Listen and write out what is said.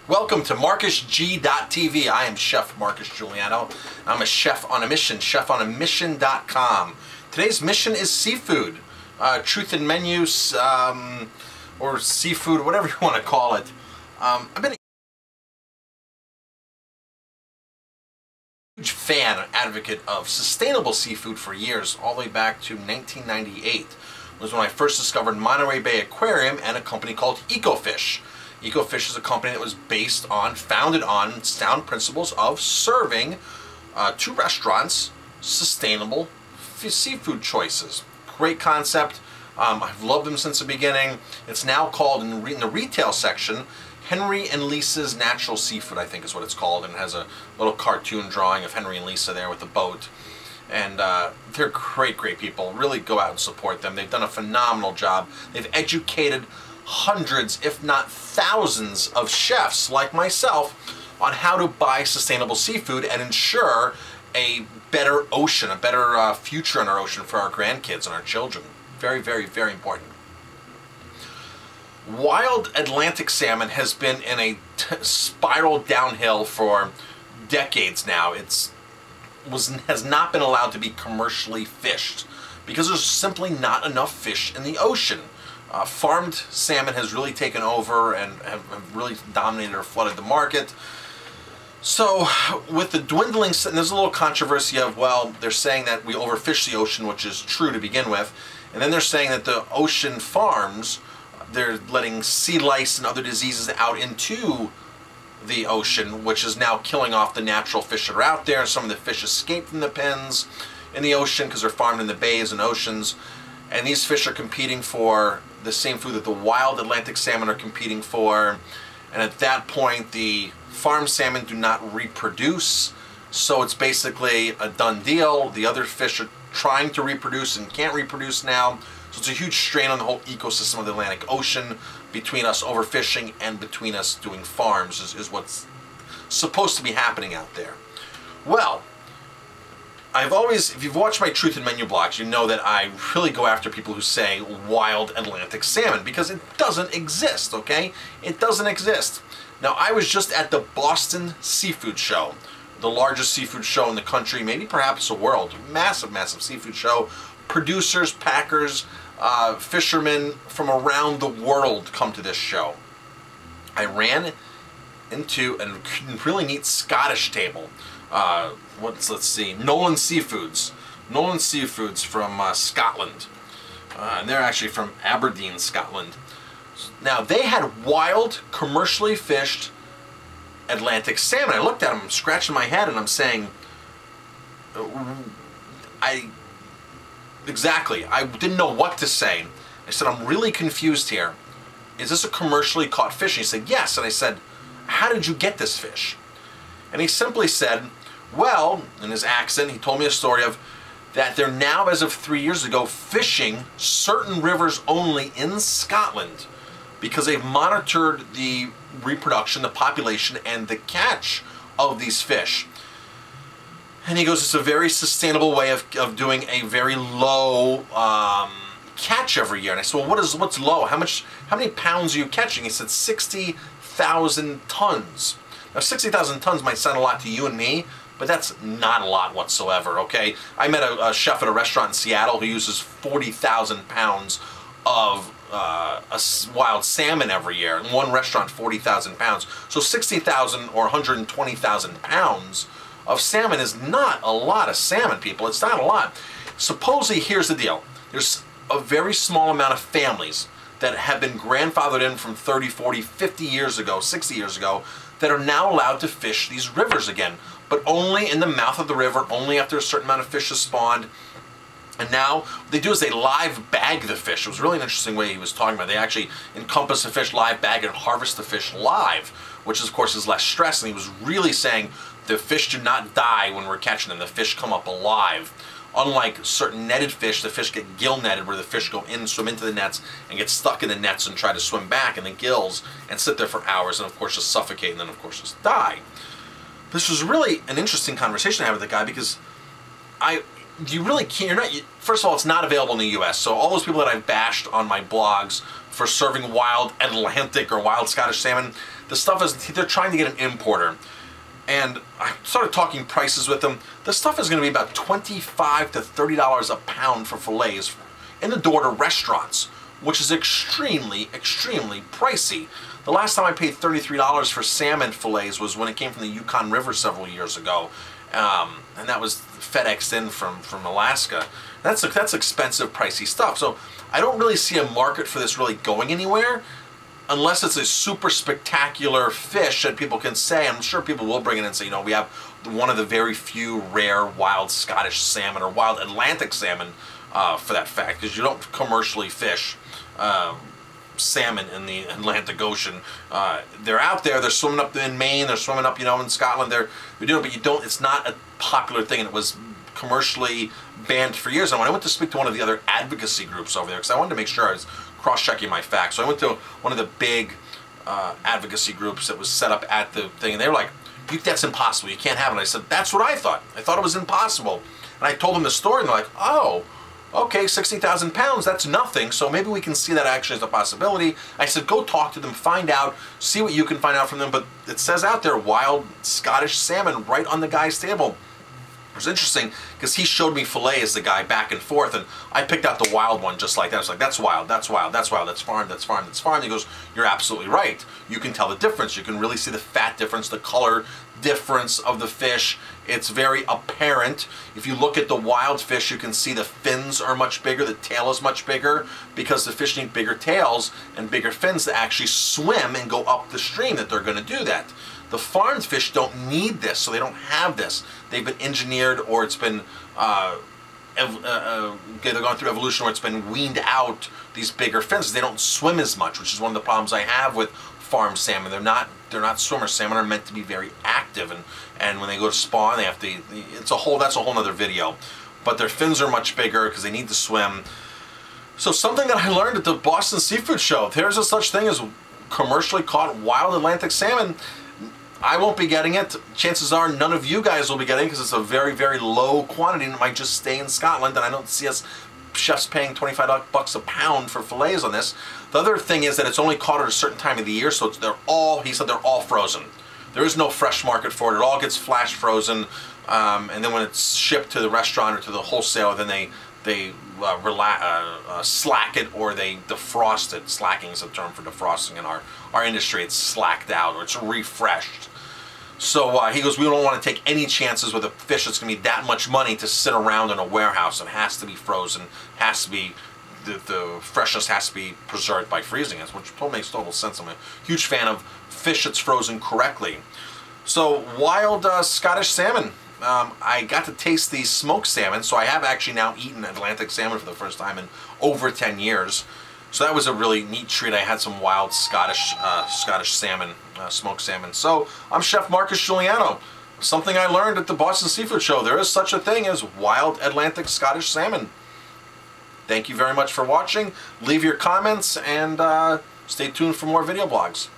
Welcome to MarcusG.tv. I am Chef Marcus Giuliano. I'm a chef on a mission, chefonamission.com. Today's mission is seafood. Truth in menus, or seafood, whatever you want to call it. I've been a huge fan, advocate of sustainable seafood for years, all the way back to 1998. It was when I first discovered Monterey Bay Aquarium and a company called EcoFish. EcoFish is a company that was founded on sound principles of serving to restaurants sustainable seafood choices. Great concept. I've loved them since the beginning. It's now called, in the retail section, Henry and Lisa's Natural Seafood, I think is what it's called, and it has a little cartoon drawing of Henry and Lisa there with the boat. And they're great people. Really go out and support them. They've done a phenomenal job. They've educated hundreds, if not thousands, of chefs like myself on how to buy sustainable seafood and ensure a better ocean, a better future in our ocean for our grandkids and our children. Very important. Wild Atlantic salmon has been in a spiral downhill for decades now. Has not been allowed to be commercially fished because there's simply not enough fish in the ocean. Farmed salmon has really taken over and have really dominated or flooded the market. So with the dwindling, and there's a little controversy of, well, they're saying that we overfish the ocean, which is true to begin with, and then they're saying that the ocean farms, they're letting sea lice and other diseases out into the ocean, which is now killing off the natural fish that are out there. Some of the fish escape from the pens in the ocean because they're farmed in the bays and oceans, and these fish are competing for the same food that the wild Atlantic salmon are competing for, and at that point the farm salmon do not reproduce, so it's basically a done deal. The other fish are trying to reproduce and can't reproduce now, so it's a huge strain on the whole ecosystem of the Atlantic Ocean between us overfishing and between us doing farms is what's supposed to be happening out there. Well, if you've watched my Truth in Menu blogs, you know that I really go after people who say wild Atlantic salmon, because it doesn't exist, okay? It doesn't exist. Now, I was just at the Boston Seafood Show, the largest seafood show in the country, maybe perhaps the world. Massive seafood show. Producers, packers, fishermen from around the world come to this show. I ran into a really neat Scottish table. Let's see, Nolan Seafoods. Nolan Seafoods from Scotland. And they're actually from Aberdeen, Scotland. Now, they had wild, commercially fished Atlantic salmon. I looked at them, I'm scratching my head, and I'm saying, exactly, I didn't know what to say. I said, I'm really confused here. Is this a commercially caught fish? And he said, yes. And I said, how did you get this fish? And he simply said, well, in his accent, he told me a story of that they're now, as of 3 years ago, fishing certain rivers only in Scotland because they've monitored the reproduction, the population, and the catch of these fish. And he goes, it's a very sustainable way of doing a very low catch every year. And I said, well, what's low? How many pounds are you catching? He said 60,000 tons. Now, 60,000 tons might sound a lot to you and me, but that's not a lot whatsoever, okay? I met a chef at a restaurant in Seattle who uses 40,000 pounds of wild salmon every year. In one restaurant, 40,000 pounds. So 60,000 or 120,000 pounds of salmon is not a lot of salmon, people. It's not a lot. Supposedly, here's the deal. There's a very small amount of families that have been grandfathered in from 30, 40, 50 years ago, 60 years ago, that are now allowed to fish these rivers again, but only in the mouth of the river, only after a certain amount of fish has spawned. And now what they do is they live bag the fish. It was really an interesting way he was talking about. They actually encompass the fish, live bag, and harvest the fish live, which of course is less stress. And he was really saying the fish do not die when we're catching them. The fish come up alive. Unlike certain netted fish, the fish get gill netted, where the fish go in, swim into the nets, and get stuck in the nets and try to swim back in the gills and sit there for hours and of course just suffocate and then of course just die. This was really an interesting conversation I had with the guy, because you really can't, first of all, it's not available in the US, so all those people that I've bashed on my blogs for serving wild Atlantic or wild Scottish salmon, The stuff is, they're trying to get an importer. And I started talking prices with them. The stuff is going to be about $25 to $30 a pound for fillets in the door to restaurants, which is extremely, extremely pricey. The last time I paid $33 for salmon fillets was when it came from the Yukon River several years ago. And that was FedExed in from Alaska. That's expensive, pricey stuff. So I don't really see a market for this really going anywhere unless it's a super spectacular fish that people can say. I'm sure people will bring it in and say, you know, we have one of the very few rare wild Scottish salmon or wild Atlantic salmon for that fact, because you don't commercially fish salmon in the Atlantic Ocean. They're out there, they're swimming up in Maine, they're swimming up, you know, in Scotland, they're doing it, but you don't, it's not a popular thing, and it was commercially banned for years. And when I went to speak to one of the other advocacy groups over there, because I wanted to make sure I was cross-checking my facts, so I went to one of the big advocacy groups that was set up at the thing, and they were like, that's impossible, you can't have it. And I said, that's what I thought it was impossible. And I told them the story, and they're like, oh, okay, 60,000 pounds, that's nothing, so maybe we can see that actually as a possibility. I said, go talk to them, find out, see what you can find out from them. But it says out there, wild Scottish salmon right on the guy's table. It was interesting because he showed me fillets, the guy, back and forth, and I picked out the wild one just like that. I was like, that's wild, that's wild, that's wild, that's farmed, that's farmed, that's farmed. He goes, you're absolutely right. You can tell the difference. You can really see the fat difference, the color difference of the fish. It's very apparent. If you look at the wild fish, you can see the fins are much bigger, the tail is much bigger, because the fish need bigger tails and bigger fins to actually swim and go up the stream, that they're going to do that. The farmed fish don't need this, so they don't have this. They've been engineered, or it's been they've gone through evolution where it's been weaned out, these bigger fins. They don't swim as much, which is one of the problems I have with farmed salmon. They're not swimmers. Salmon are meant to be very active, and when they go to spawn, they have to. That's a whole other video. But their fins are much bigger because they need to swim. So something that I learned at the Boston Seafood Show: there's a such thing as commercially caught wild Atlantic salmon. I won't be getting it. Chances are none of you guys will be getting it because it's a very, very low quantity, and it might just stay in Scotland, and I don't see us chefs paying 25 bucks a pound for fillets on this. The other thing is that it's only caught at a certain time of the year, so he said they're all frozen. There is no fresh market for it. It all gets flash frozen, and then when it's shipped to the restaurant or to the wholesaler, then they slack it, or they defrost it. Slacking is a term for defrosting in our industry. It's slacked out, or it's refreshed. So he goes, we don't want to take any chances with a fish that's going to be that much money to sit around in a warehouse. It has to be frozen, has to be, the freshness has to be preserved by freezing it, which makes total sense. I'm a huge fan of fish that's frozen correctly. So wild Scottish salmon. I got to taste the smoked salmon, so I have actually now eaten Atlantic salmon for the first time in over 10 years. So that was a really neat treat. I had some wild Scottish salmon, smoked salmon. So I'm Chef Marcus Giuliano. Something I learned at the Boston Seafood Show: there is such a thing as wild Atlantic Scottish salmon. Thank you very much for watching. Leave your comments and stay tuned for more video blogs.